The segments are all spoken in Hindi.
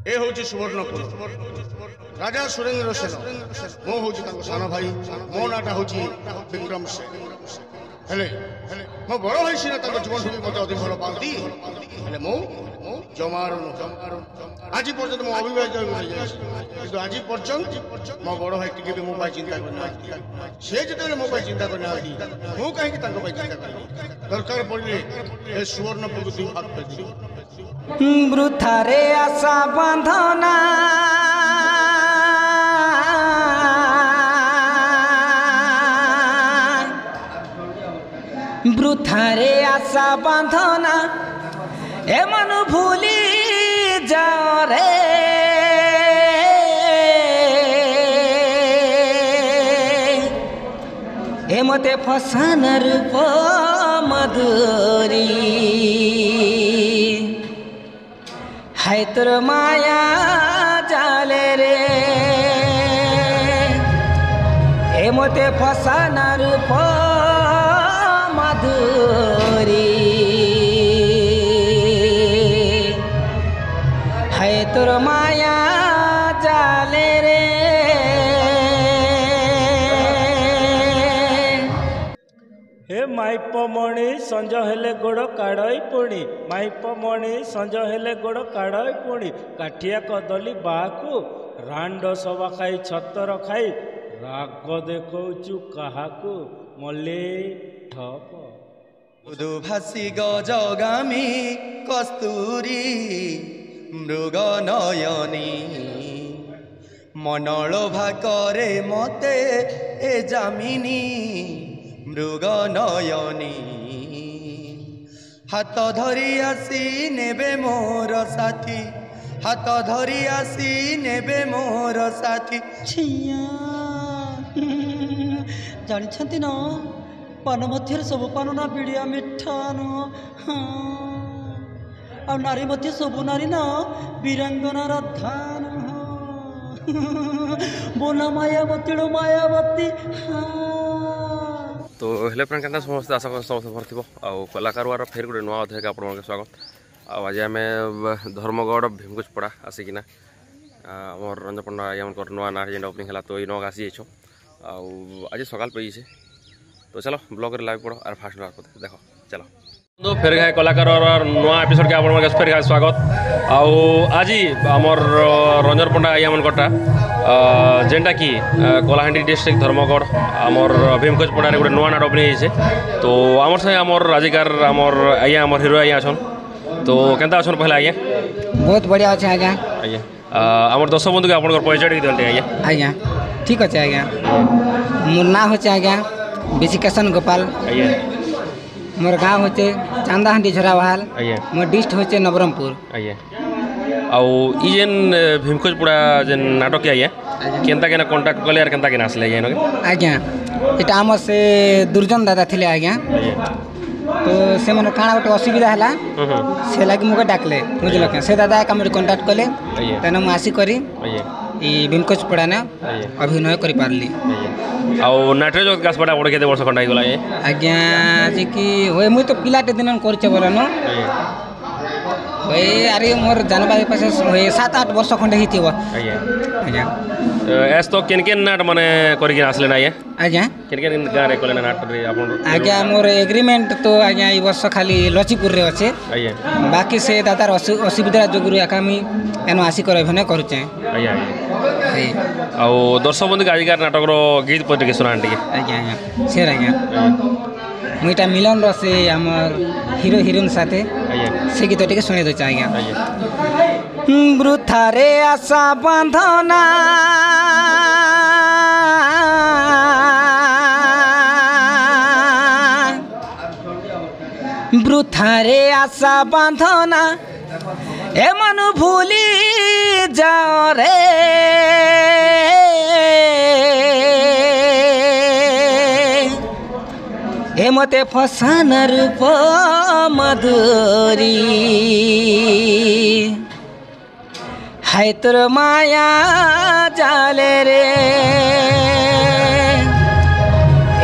ए हूँ सुवर्णपुर राजा सुरेंद्र सेन मो हूँ सान भाई मो नाटा हूँ विक्रम सेन हेले मो बड़ भाई सीना जीवन भी मत अधिक भल पाती मो जमार आज पर्यंत मो अविवाहित आज पर्यंत मो बड़ भाई टी भी मो चिंता करना सी जो मो चिंता करना मु कहीं चिंता करी दरकार पड़े सुवर्णपुर को दुई भाग कर वृथारे आशा बंधना वृथारे आशा बंधना एमन भूली जाओ रे एमते फसान रूप मधुरी हाय तोर माया जाले रे एमते फसान रूप मधुरी हाय तोर माया जाले रे हे माइपमणि संज हेले गोड़ काड़ई पुणी माइपमणि संज हेले गोड़ काड़ई पुणी काठिया कदली बाकू रांड सवा खाई छतर खाई राग देखौचु काहाकू मल्ले ठप उदुभासी गजगामी कस्तूरी मृग नयनी मनलोभा करे मते ए जामिनी मृग नयनी हाथ धरी आसी नेबे मोर साथी हाथ धरी आसी नेबे मोर साथी छिया जानी न पान मध्य सब पान ना बिड़िया मिठा न आ नारी मध्य सब नारी न वीरांगना धान बोला मायावती मायावती तो हेल्ले फ्रेंड क्या समस्त आशा कर समस्त भर थो कलाकार फेर गोटे नुआ अध्याय आप स्वागत आज आम धर्मगढ़ भीमकुचपड़ा आसिकिना आम रंजन पंडा आज्ञा नुआ ना जेन ओपनिंग है तो ये नग आसी आज सकाल पे तो चलो ब्लॉग लाइव पड़ो और फास्ट देख चलो तो फेर गाय कलाकार नुआ एपिसोड के आप फेर गाय स्वागत आज आमर रंजन पंडा आज्ञा मनकटा जेनटा कि कलाहांडी डिस्ट्रिक्ट धर्मगढ़ आमर भीमकुचपड़ा गोटे नुआ नाट ओपनिंग होइछे तो आमर से आमर राजिकार आमर आज्ञा आमर हिरो आज्ञा अछन तो केनता अछन पहले आज्ञा बहुत बढ़िया अच्छे आज्ञा आज्ञा आमर दर्शक बंधु के आपन परिचय दिलते आज्ञा आज्ञा ठीक अच्छे आज्ञा मोर ना होचे आज्ञा विशिकेशन गोपाल आज्ञा मोर गाँव होचे चांदाहांडी झरावाल मोर डिस्ट होचे नवरंगपुर आज्ञा आउ ई जेन भीमकुचपड़ा जेन नाटक आज्ञा केनता केना कांटेक्ट कले आर केनता केना आसले आज्ञा एटा आम से दुर्जन दादा थिले आज्ञा तो से मन काना गोटे असुविधा है से लगे मुझे डाकले बुझल के से दादा का कांटेक्ट कले तेना मु आसी करी ई भीमकुचपड़ा ने अभिनय करि पारली आउ नाट्य जगत गासपड़ा बड़ केते वर्ष खंडा गला आज्ञा जे कि होय मुई तो पिलाटे दिन करछे बोलन होय अरे मोर जानबा पासे होय 7-8 वर्ष खंडे हिथिबो आज्ञा एस तो केन केन नाट माने करि के आसले ना आज्ञा केन केन गा रे कले नाट रे आपन आज्ञा मोर एग्रीमेंट तो आज्ञा ई वर्ष खाली लचिपुर रे अछि आज्ञा बाकी से दादार असुविधा जोगुरु आकामी एनो आसी कर अभिनय करूचे आज्ञा आउ दर्शक बंधु आजिकार नाटक रो गीत पटे के सुनान टिके आज्ञा आज्ञा शेर आज्ञा मुईटा मिलन रसे हमर हीरो हीरोइन साथे से गीत टिके सुने दो आज्ञा वृथारे आशा बंधना वृथारे आशा बंधना एमन भूली जाओ रे एमते फसान रूप मधुरी हाय तोर माया जाले रे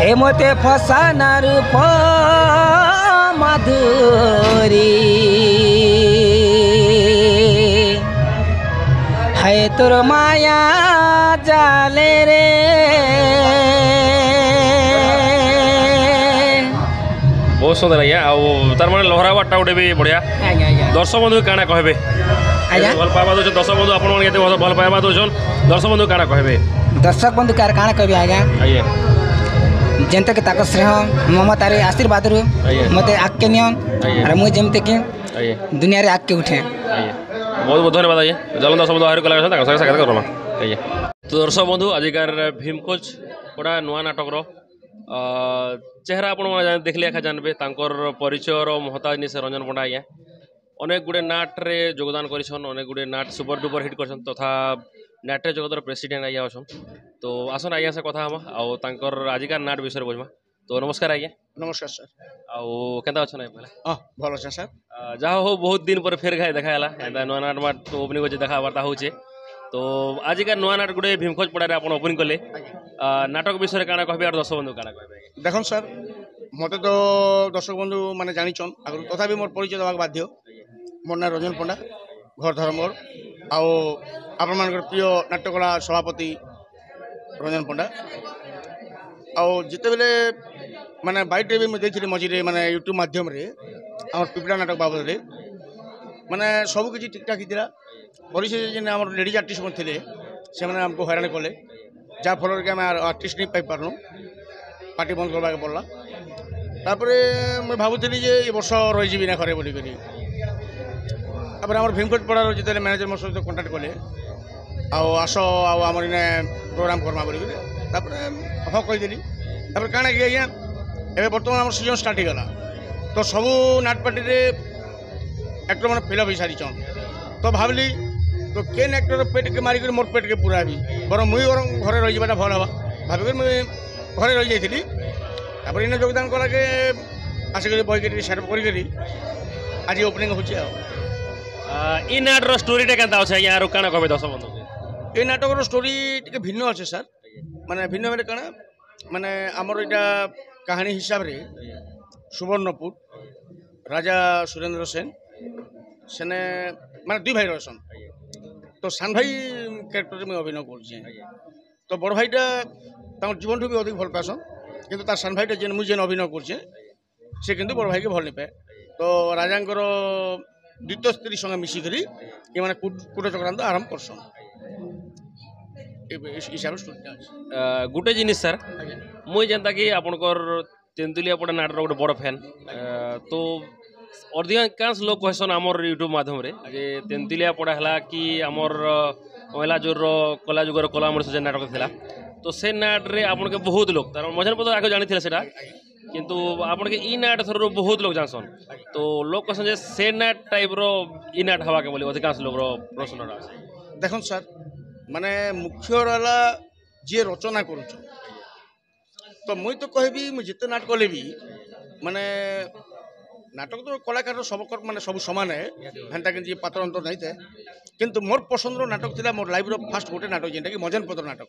एमते फसान रूप मधुरी हाय तोर माया जाले रे बहुत सुंदर आज्ञा आउ तार माने लहरा बाटा गोटे भी बढ़िया आज्ञा आज्ञा दर्शक बंधु काଣା कहबे आज्ञा भल पाइबा दउछन दर्शक बंधु आपण माने केते भल पाइबा दउछन दर्शक बंधु काଣା कहबे दर्शक बंधु कार काଣା कहबे आज्ञा आइए जेनते के ताको स्नेह ममतार आशीर्वाद रु मते आके नियन अरे मुई जेमते कि आइए दुनिया रे आके उठे आइए बहुत बहुत धन्यवाद आइए जलन दर्शक बंधु आहिर कला ताका संगे साक्षात करमा आइए तो दर्शक बंधु आजिकार भीमकोच गोटा नुआ नाटक रो चेहरा आपण माने देखले एखा जानबे तांकर परिचय रो महता जिनिस रंजन पंडा आज्ञा अनेक गुड़े नाट्रे योगदान करिछन अनेक गुड़े नाट सुपर डुपर हिट करछन तथा नाट्य जगतर प्रेसिडेंट आज्ञा अछन तो आसन आज्ञा से कथा हम आउ तांकर आजिकार नाट विषय बुझमा तो नमस्कार आज्ञा नमस्कार सर आउ केनता अछन पहला भल अच्छे सर जहा हो बहुत दिन पर फेर घाय देखाला एंता नुआ नाट माट ओपनिंग होचे देखा वार्ता होचे तो आजिकार नुआ नाट गुड़े भीमखोज पड़ारे आपण ओपनिंग कले नाटक विषय काना कहबे और दर्शक बंधु काना कहबे देखो सर मत तो दर्शक बंधु माने जानिछन आगु तथापि मोर परिचय देवाक बाध्य मोर ना रंजन पंडा घर धर्मर आउ आपण मानकर प्रिय नाट्यकला सभापति रंजन पंडा आउ जिते बेले माने बाइट भी मुझे देखिली मझिरे माने यूट्यूब माध्यम रे हमर पिपला नाटक बाबद रे माने सब किछि ठीक ठाक हितिला परिचय जे हमर लेडीज आर्टिस्ट मन थिले से माने हमको हैरान कले जा फल के हम आर्टिस्ट नहीं पाई पारनु पार्टी बंद करबा के पड़ला तापरे मैं भाबुथली जे ए वर्ष रहि जिबि ना घरे बोली करी अब आम भीमकोच पड़ार जिते मैनेजर मोर सहित कंटाक्ट कले आस आमर इने प्रोग्राम करमा बोली हाँ कहीदेली काଣା कि आज्ञा एवं बर्तमान आम सीजन स्टार्ट होगा तो सबू नाट पार्टी एक्टर मैंने फिलअप हो सारी तो भाविली तो केन एक्टर पेट के मारिक मोर पेट के पूरा भी बर मुई बर घरे रही जाटा भल हाँ भाविक मुझे घरे रही जाइली इन्हें योगदान कला के आसिक बही सेटअप करी आज ओपनिंग हो इ नाटर स्टोरीटा केनता अछि आज्ञा आरो काना कहबे दर्शक बंधु ए नाटकर स्टोरी टिके भिन्न अच्छे सर माने भिन्न बेले काना माने आमर इटा कहानी हिसाब रे सुवर्णपुर राजा सुरेंद्र सेन सेने माने दुई भाई रहसन तो सान भाई कैरेक्टर में अभिनय करछे तो बड़ भाईटा तार जीवन भी अधिक भल पासन किंतु तार सान भाईटा जेन मुझे अभिनय करछे से किंतु बड़ भाई के भल नहीं पाए तो राजांकर द्वितीय स्त्री संगे मिसिकी ये मैंने कूट चक्रांत आरंभ करसन हिसाब से गोटे जिनिस सर मुई जेनता कि आपनकर तेंतुलिया पड़ा नाटर गोटे बड़ फैन तो अधिकांश लोग कहसन आमर यूट्यूब माध्यम रे जे तेंतुलिया पड़ा हला कि आमर महिला जोर कला जुगर कला मनुष्य जे नाटक थिला तो से नाट रे आपन के बहुत लोग तार मझन पद आगे जानि थिला सेटा किंतु आपन के इ नाट थर बहुत लोग जानसन तो लोग कहसन जे से नाट टाइप रो इ नाट हवा के बोली अधिकांश लोग रो प्रश्न रहा देखन सर माने मुख्य रहला जे रचना करूछ तो मुई तो कहबी मु जिते नाटक कले भी माने नाटक तो कलाकार सब माने सब समान है हेंता कि पात्र अंतर नहीं थे किंतु मोर पसंद नाटक थिला मोर लाइफ रो फास्ट गोटे नाटक जेंटा कि मजन पत्र नाटक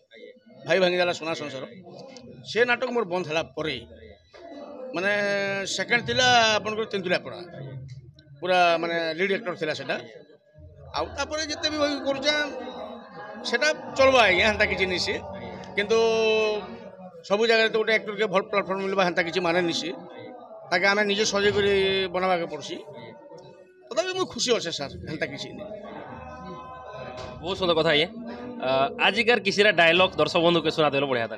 भाई भांगी जाला सोना संसार से नाटक मोर बंद हला परे माने सेकंड थिला आपन तेंतुलिया पड़ा पूरा माने लीड एक्टर थिला सेटा आउ तापरे जते भी भाई करछा सेटा चलबा आज्ञा हेंता किछि निसी किंतु सब जगह तो गोटे एक्टर के भल प्लाटफर्म मिलबा हेंता किछि माने निसी ताके आमे निजे सजे करी बनाबा के पड़सी तथापि मु खुशी होसे सर हेंता किछि नहीं बहुत सुंदर कथा ये आजिकार किसीरा डायलॉग दर्शक बंधु के सुना देलो बढ़िया था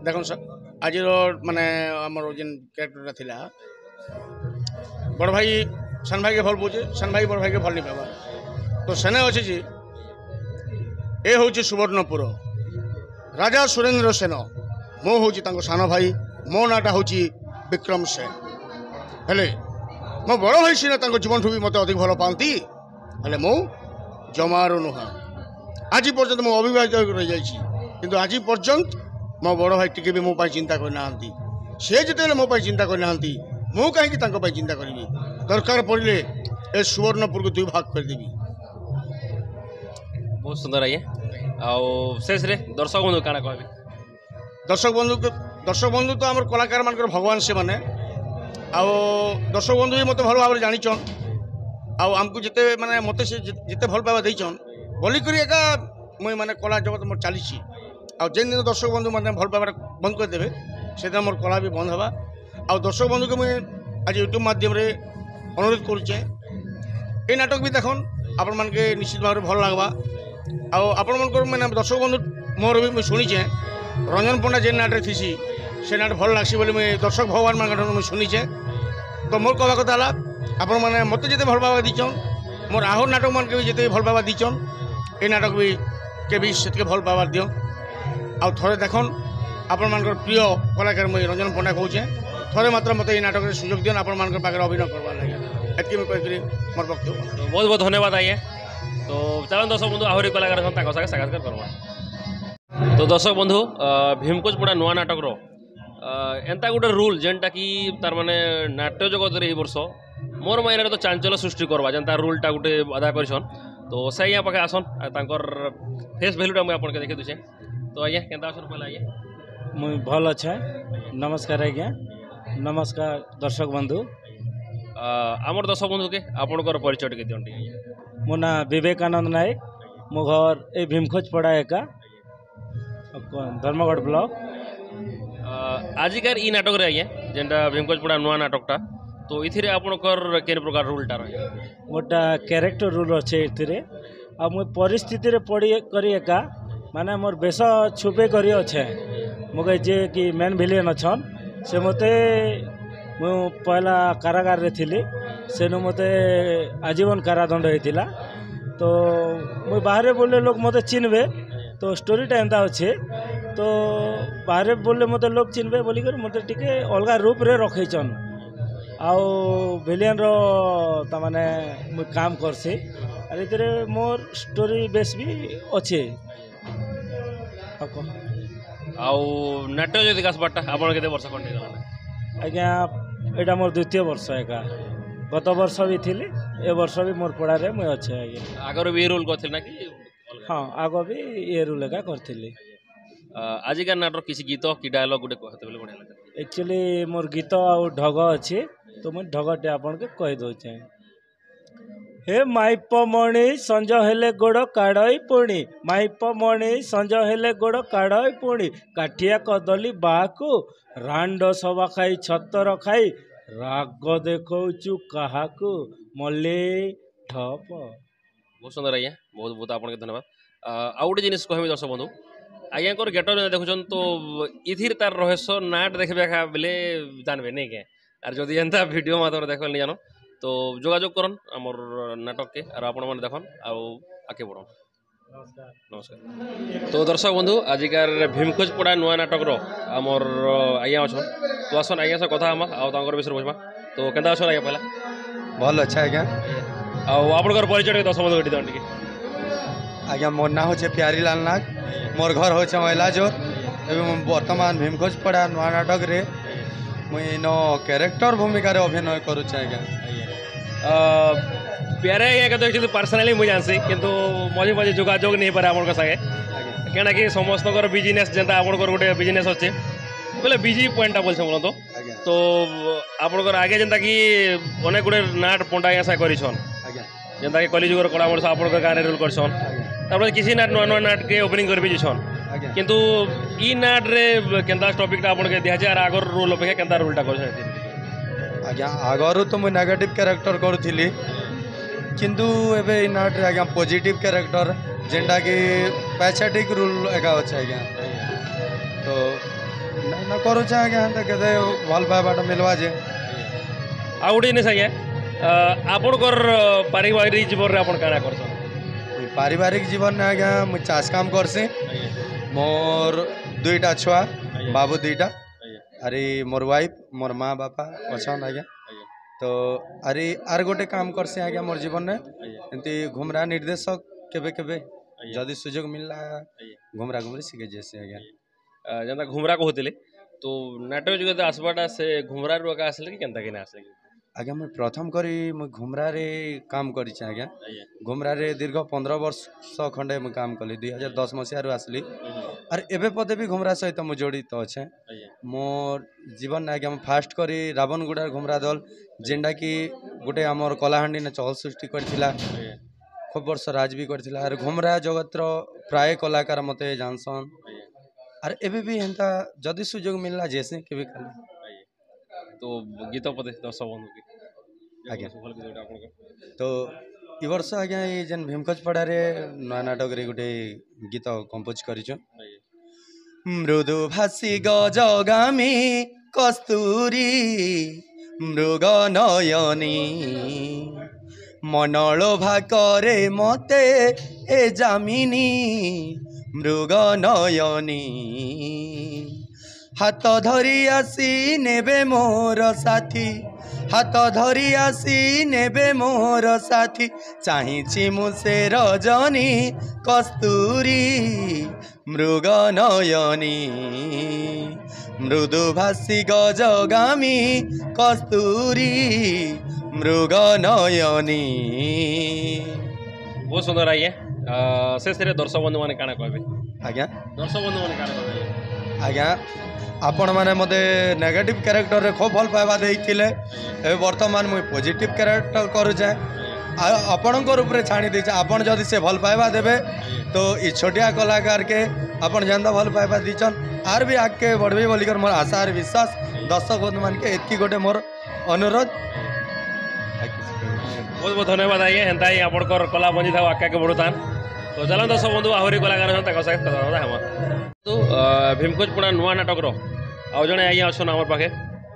देखो सर आज माने आमर जेन कैरेक्टर थिला बड़ भाई सान भाई के भल बुझे सान भाई बड़ भाई के भल नहीं पावा तो सेने अच्छे जी ए हूँ सुवर्णपुर राजा सुरेंद्र सेन मो हूँ सान भाई मो नाटा हूँ विक्रम सेन हेले मो बड़ भाई सीना जीवन भी मत अधिक भल पाती हेले मो जमार नुहा आज पर्यंत मो अविवाहित रही जाइए किंतु आज पर्यंत मो बड़ भाई टिके भी मो पाई चिंता करना से जिते मो पाई चिंता करना मु कहीं चिंता करी दरकार पड़े ए सुवर्णपुर को दुई भाग करदेवी बहुत सुंदर आइए आउ शेष रे दर्शक बंधु काना कहबे दर्शक बंधु तो आम कलाकार मान भगवान से माने आउ दर्शक बंधु भी मत भल भाव जान आमको जिते माने मते से जिते भल पावा देइछन बोली करी एका मुई माने कला जगत मोर चलीछि आ जेन दिन दर्शक बंधु माने भल पावा बंद कर देबे सेदा मोर कला भी बंद हवा आ दर्शक बंधु के मुई आज यूट्यूब माध्यम रे अनुरोध करूचे ए नाटक भी देखन आपण मान के निश्चित भाव भल लागबा आ आपण मन को माने दर्शक बंधु मोर भी मुई सुनिचे रंजन पंडा जेन नाटक थीसी से नाटक भल लागसी बोली मुई दर्शक भगवान मान के मुई सुनिचे तो मोर कहवा कथा ला आपण माने मते जिते भल पावा दीचन मोर आहो नाटक मान के भी जिते भल पावा दीचन ए नाटक भी के भी सेतके भल पावा दियो आ थोड़े देखन आपण मान प्रिय कलाकार मुई रंजन पंडा कहूचे थोड़े मात्र मते ए नाटक रे सुयोग दियन आपण मान पाखे अभिनय करवा लगे एतके मैं कहि मोर वक्तव्य तो बहुत बहुत धन्यवाद आइए तो चलन दर्शक बंधु आहरी कलाकार सागे साक्षात्कार करवा तो दर्शक बंधु भीमकोच पड़ा नुआ नाटक रो एंता गोटे रूल जेनटा कि तार माने नाट्य जगत रे वर्ष मोर मायने तो चांचल्य सृष्टि करवा जेनता रूलटा गोटे अदा करछन तो से यहाँ पाखे आसन तांकर फेस वैल्यूटा मुझे आपन के देखे दुचे तो आज्ञा केनता आसन पहले आज्ञा मुई भल अच्छे नमस्कार आज्ञा नमस्कार दर्शक बंधु आमर दर्शक बंधु के आपनकर परिचय टिके दियंटी मो ना विवेकानंद नायक मो घर ए भीमखोज पड़ा एका धर्मगढ़ ब्लॉक आजिकार ई नाटक रे आज्ञा जेनटा भीमकोच पड़ा नुआ नाटकटा तो इथिरे आपनकर केन प्रकार रूलटा रहे गोटा क्यारेक्टर रूल अच्छे इथिरे आ मुई परिस्थिति रे पड़ी करी एका माने मोर बेस छुपे करी अच्छे मगे जे कि मेन विलेन अच्छन से मते मु पहला कारागार रे थिली सेनु मते आजीवन कारादंड होइतिला तो मुई बाहर बोले लोग मते चिन्हबे तो स्टोरीटा एंता अच्छे तो बाहर बोले मते लोग चिन्हबे बोली कर मते टिके अलगा रूप रे रखैछन आउ विलियन रो तमाने मुई काम करसी आर इतरे मोर स्टोरी बेस भी अच्छे आउ नाट्य जो विकास बाटा आपन केते वर्ष कंटे गला आज्ञा एटा मोर द्वितीय वर्ष एका गत वर्ष भी थिली ए वर्ष भी मोर पड़ा रे मुई अच्छे आज्ञा आगर भी रोल करथिल ना कि हाँ आगो भी ये रूल एका करथिली आजिका नाटक किसी गीत कि डायलॉग गुटे कहते बोले बढ़िया लगे एक्चुअली मोर गीत आउ ढग अच्छे तो मुझे ढगटे आपन के कह दौचे हे माइप मणि संज हेले गोड़ काड़ई पुणी माइप मणि संज हेले गोड़ काड़ई पुणी काठिया कदली बाकू रांड सभा खाई छतर खाई राग देखौचु काहाकू मल्ली ठप बहुत सुंदर आज्ञा बहुत बहुत आपन के धन्यवाद आउ गोटे जिनिस कहबे दर्शक बंधु आज्ञा गेटर देखुन तो इथिर तार रहस्य नाट देखबे खा बेले जानबे नहीं के आर जदि एंता वीडियो माध्यम देखल नहीं जानो तो जोगाजोग करन आमर नाटक के और आपण मैंने देखन आगे बढ़न नमस्कार तो दर्शक बंधु आजिकार भीमखोज पड़ा नुआ नाटक रो आमर आज्ञा अच्छन तो आसन आज्ञा से कथा हम आर विषय बुझमा तो केन्ता अच्छन आज्ञा पहला भल अच्छा आज्ञा आपनकर परिचय दर्शक बंधु गठी दंडी आज्ञा मोर ना होचे प्यारीलाल नाग मोर घर होचे मैलाजोर एवं वर्तमान भीमखोज पड़ा नुआ नाटक रे मुई नो कैरेक्टर भूमिका रे अभिनय करूचे आज्ञा प्यारे आज्ञा तो एक्चुअली पर्सनाली मुझे जानसी किंतु मझे मझे जोगाजोग नहीं पारे आपन सागे कहना कि समस्त बिजनेस जेनता आपन गोटे बिजनेस अच्छे बोले बिजी पॉइंटा बोलछे बोलो तो आपन आगे जेनता कि अनेक गुटे नाट पंडा ऐसा करिछन जेनता कि कलिजुगर कला वर्ष आपन गाँव रोल करछन तापर किसी नाट नुआ नुआ नाट के ओपनिंग कर भी छन किंतु ई नाट रे केनता टॉपिक आपन के दिया आर आगर रोल अपेक्षा केनता रोलटा करछन आज्ञा आगरू तो मुई नेगेटिव कैरेक्टर करूथिली किंतु एबे ई नाट रे आज्ञा पॉजिटिव कैरेक्टर जेंटा कि पैथेटिक रोल एका अछि आज्ञा तो ना करू छ आज्ञा त केते भल पाइबाटा मिलवा जे आ उडी नै सके आपन कर पारिवारिक जीवन रे आपन काना करछन पारिवारिक जीवन में आज्ञा मुई चाष काम करसी मोर दुईटा छुआ बाबू दुईटा अरे मोर वाइफ मोर माँ बापा अच्छा आज्ञा तो अरे आर गोटे काम करसी आज्ञा मोर जीवन में एमती घुमरा निर्देशक केबे केबे जदि सुजोग मिलला घुमरा घुमरी सीखे जैसे आज्ञा जेनता घुमरा कहते तो नाटक जगत आसबाटा से घुमरा रुका आसले कि केनता केना आसले आज्ञा मुई प्रथम करी मुई घुमरा रे काम करी आज्ञा घुमरा रे दीर्घ 15 वर्ष खंडे मुई काम कली 2010 मसीह आसली और एबे पदे भी घुमरा सहित मुई जड़ित अच्छे मोर जीवन आज्ञा फास्ट करी रावणगुड़ा घुमरा दल जेनटा कि गोटे आमर कलाहांडी ने चहल सृष्टि करथिला खूब वर्ष राज भी करथिला आर घुमरा जगत प्राय कलाकार मते जानसन आर एबे भी हेंता जदि सुजोग मिलला जैसे केबे खाली तो गीत पदे दर्शक बंधु की आज्ञा भल गीत आपन तो इ वर्ष आज्ञा ये जेन भीमखोज पड़ारे नया नाटक रे गोटे गीत कंपोज करिछु मृदु भासी गजगामी कस्तूरी मृग नयनी मनलोभा करे मते ए जामिनी मृग नयनी हाथ धरी आसी नेबे मोर साथी हाथ धरी आसी नेबे मोर साथी चाहिछि मु से रजनी कस्तूरी मृग नयनी मृदु भासी गजगामी कस्तूरी मृग नयनी बहुत सुंदर आई है शेष रे दर्शक बंधु माने काना कहबे आज्ञा दर्शक बंधु माने काना कहबे आज्ञा आपण मैंने मते नेगेटिव कैरेक्टर रे खूब भल पाइबा देइथिले ए वर्तमान मुई पॉजिटिव कैरेक्टर करूचे आपण को रूप रे छाणी देछ आपण जदि से भल पाइबा देबे तो ई छोटिया कलाकार के आपण जानदा भल पाइबा दीचन आर भी आगे बढ़बे बोलिकर मोर आशा और विश्वास दर्शक बंधु मान के एतकी गोटे मोर अनुरोध बहुत बहुत धन्यवाद आइए हेन्ता ही आपणकर कला बंजी था आगे के बढ़ुतान तो चलन दर्शक बंधु आहरी कलाकार तक सहित कथा हम तो भीमखोज पड़ा नुआ नाटक रो आउ जने आइए अछन हमर पाखे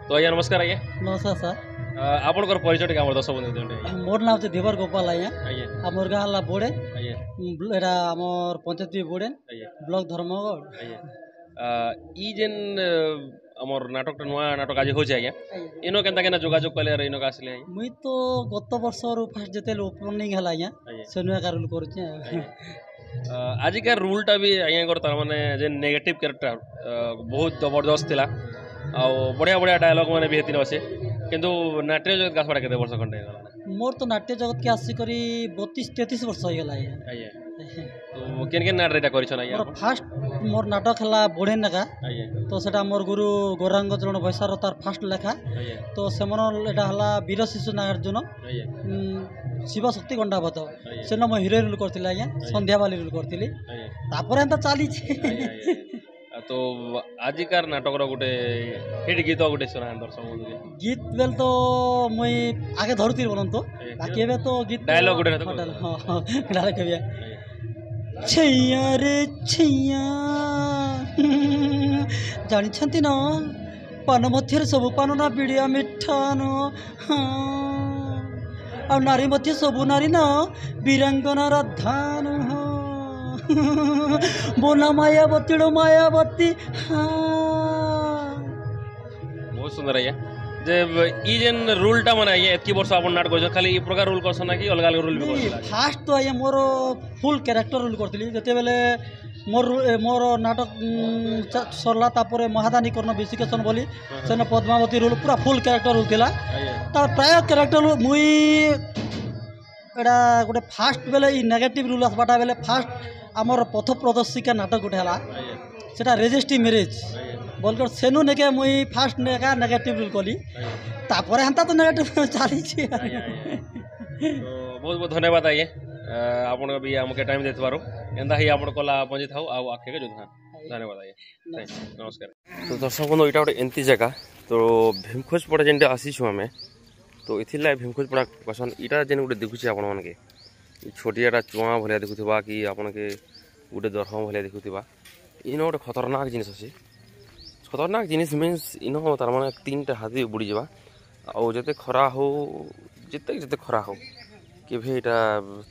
तो आइए नमस्कार आइए नमस्कार सर आपणकर परिचय टिक हमर दर्शक बंधु देते मोर नाम से धीवर गोपाल आइया आइए आमर गाँ हला बोड़े आइए एटा आमर पंचायत भी बोड़े आइए ब्लॉक धर्मगढ़ आइए ई जेन हमर नाटक नुआ नाटक आज होছে आइए इनो केनता जोगाजोग कले रे इनो का आसले आइए मुई तो गत वर्ष फर्स्ट जेते ओपनिंग हला आइया सेनुआ का रोल करूचे आजिकार रूलटा भी आइया तार माने जे नेगेटिव कैरेक्टर बहुत जबरदस्त थिला आ बढ़िया बढ़िया डायलॉग माने भी हेतिन अछि किंतु नाट्य जगत गासपड़ा केते वर्ष खंडे मोर तो नाट्य जगत के आसी करी 32-33 वर्ष हो गला आइए तो केन नाटक रेटा करिछन आइया मोर फास्ट मोर नाटक हला बोड़े नका आइए तो सेटा मोर गुरु गौरांग चरण भैसार तार फास्ट लेखा आइए तो सेमन एटा हला वीर शिशु नागार्जुन आइए शिव शक्ति गंडावत सेन मो हिरो रोल करथिला आज्ञा संध्या वाली रोल करथिली तापर एंता चाली तो आजिकार नाटक रो गोटे हिट गीत गोटे सुना दर्शक बंधु गीत बेल तो मुई आगे धरुतिर बोलन तो बाकी एबे तो गीत डायलॉग गोटे हां डायलॉग केबिया छैया रे छैया जानि छंती न पान मध्यर सब पान ना बिड़िया मिठा न आ नारी मध्य सब नारी न वीरांगना राधान बोला मायावती मायावती बहुत सुंदर है जे ई जेन रूलटा माने आइए एतकी वर्ष अपन नाटक होछ खाली ई प्रकार रूल करसन कि अलग अलग रूल भी करला फास्ट तो आइए मोर फुल कैरेक्टर रोल करथिली जते बेले मोर नाटक सरला तापर महादानी कर्ण विशिकेशन बोली सेन पद्मावती रोल पूरा फुल कैरेक्टर रोल थिला तार प्राय कैरेक्टर मुई एडा गोटे फास्ट बेले ई नेगेटिव रूल आसबाटा बेले फास्ट आमर पथ प्रदर्शिका नाटक गोटे हला सेटा रेजिस्ट्री मैरिज बोलकर सेनु नेके मुई फास्ट नेका नेगेटिव रोल कली तापर हेंता तो नेगेटिव चाली छी तो बहुत बहुत धन्यवाद आइए आपण भी हमके टाइम देत बारो एंदा ही आपण कला पहुंची थाउ आ आखे के जोधा धन्यवाद आइए नमस्कार तो दर्शक बंधु इटा गोटे एंती जगह तो भीमखोज पड़ा जेनटा आसीछु हमें तो इथिला भीमखोज पड़ा पसंद इटा जेन गोटे देखुछि आपण मानके छोटियाटा चुआ भलिया देखुथिबा कि आपण के गोटे दरहम भलिया देखुथिबा इनो गोटे खतरनाक जिनिस अछि खतरनाक जिनिस मीन्स इनो तार माने तीनटा हाथी बुड़ी जावा आ जते खरा हो जते खरा हो केभे इटा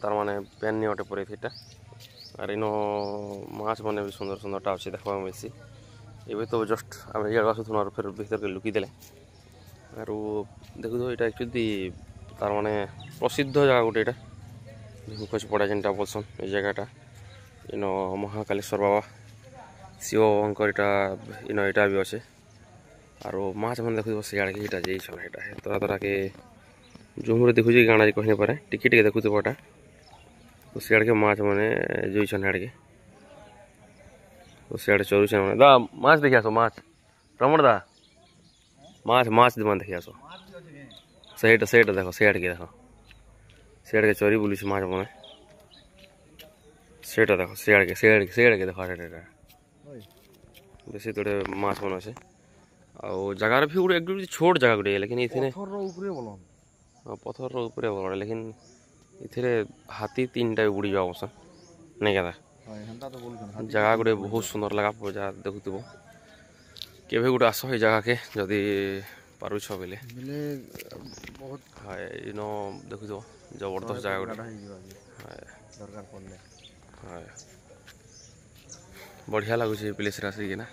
तार माने पेन नि ओटे परे थिटा आर इनो माछ माने भी सुंदर सुंदर टा अछि देखबा मिलसी एबे तो जस्ट हम इया आसु थुनार फिर भीतर के लुकी देले आर देखु तो इटा एक्चुअली तार माने प्रसिद्ध जगह गोटे इटा भीमखोज पड़ा जेनटा बोलसन ए जगहटा इनो महाकालेश्वर बाबा शिव बाबांकर इटा इनो इटा भी अच्छे आरो माछ मैंने देखो सियाड़ के इटा जे छन इटा तरह तरह के जुमरे देखु जे गाना कहि न पारे टिके टिके देखु तो तो सियाड़ के माछ मैंने जोई छन हाड़ के तो सियाड़ चोरू छन दा माछ देखिया सो माछ प्रमोद दा माछ माछ दमान देखिया सो ସେଇଟା ଦେଖ ସେଇଆଡ଼କେ ଦେଖ ସେଇଆଡ଼କେ ଚରି ବୁଲୁଛି ମାଛ ମାନେ ସେଇଟା ଦେଖ ସେଇଆଡ଼କେ ଦେଖ ଏଇଟା ବେଶୀ ତୋଟେ ମାଛ ମାନେ ଅଛେ ଆଉ ଜାଗାରେ ବି ଗୋଟେ একটু ଛୋଟ ଜାଗା ଗୋଟେ ଲେକିନ ଏଥିରେ ପଥରର ଉପରେ ଭଲ ଲେକିନ ଏଥିରେ ହାତୀ 3ଟା ବୁଡ଼ି ଯିବା ଅବଶ୍ୟ ନାଇଁ କେదా ଜାଗା ଗୋଟେ ବହୁତ ସୁନ୍ଦର ଲାଗା ଯାହା ଦେଖୁଥିବ କେବେ ଗୋଟେ ଆସ ଏଇ ଜାଗାକେ ଯଦି ପାରୁଛ ବେଲେ ଇନ ଦେଖୁଥିବ ଜବରଦସ୍ତ ଜାଗା ଗୋଟେ ବଢ଼ିଆ ଲାଗୁଛି ଏ ପ୍ଲେସ୍ରେ ଆସିକିନା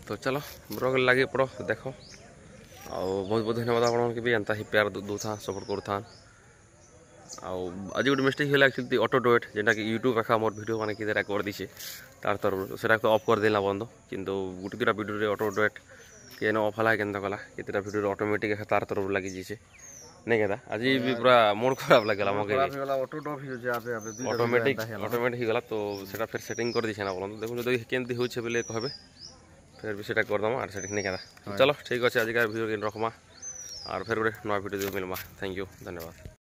ତ ଚାଲ ବ୍ଲଗ୍ ଲାଗି ପଡ଼ ଦେଖ ଆଉ ବହୁତ ବହୁତ ଧନ୍ୟବାଦ ଆପଣମାନଙ୍କୁ ବି ଏନ୍ତା ହିଁ ପ୍ୟାର ଦଉଥା ସପୋର୍ଟ କରୁଥାନ୍ ଆଉ ଆଜି ଗୋଟେ ମିଷ୍ଟେକ୍ ହେଲା ଆକ୍ଚୁଆଲି ଅଟୋ ଡୁଏଟ୍ ଯେନ୍ଟାକି ୟୁଟ୍ୟୁବ୍ ଆଖା ମୋର ଭିଡ଼ିଓ ମାନେ କିଏ ରେକର୍ଡ଼ ଦେଇଛେ ତାର ତରଫରୁ ସେଟା ତ ଅଫ୍ କରିଦେଲା ବନ୍ଧ କିନ୍ତୁ ଗୋଟେ ଦୁଇଟା ଭିଡ଼ିଓରେ ଅଟୋ ଡୁଏଟ୍ କେନ ଅଫ୍ ହେଲା କେନ୍ତା କଲା କେତେଟା ଭିଡ଼ିଓରେ ଅଟୋମେଟିକ୍ ତାର ତରଫରୁ ଲାଗିଯାଇଛେ ନାଇଁ କେତା ଆଜି ବି ପୁରା ମୁଡ୍ ଖରାପ ଲାଗିଲା ମକେ ଅଟୋମେଟିକ୍ ହେଇଗଲା ତ ସେଟା ଫେର୍ ସେଟିଂ କରିଦେଇଛେ ନା ବୋଲନ୍ତୁ ଦେଖୁନ୍ ଯଦି କେମିତି ହେଉଛେ ବେଲେ କହିବେ ଫେର୍ ବି ସେଟା କରିଦେମା ଆର୍ ସେଠି ନାଇଁ କେତା ଚलो ଠିକ୍ ଅଛି ଆଜିକା ଭିଡ଼ିଓ କେନ୍ ରଖ୍ମା ଆର୍ ଫେର୍ ଗୋଟେ ନୂଆ ଭିଡ଼ିଓ ମିଲ୍ମା ଥ୍ୟାଙ୍କ ୟୁ ଧନ୍ୟବାଦ।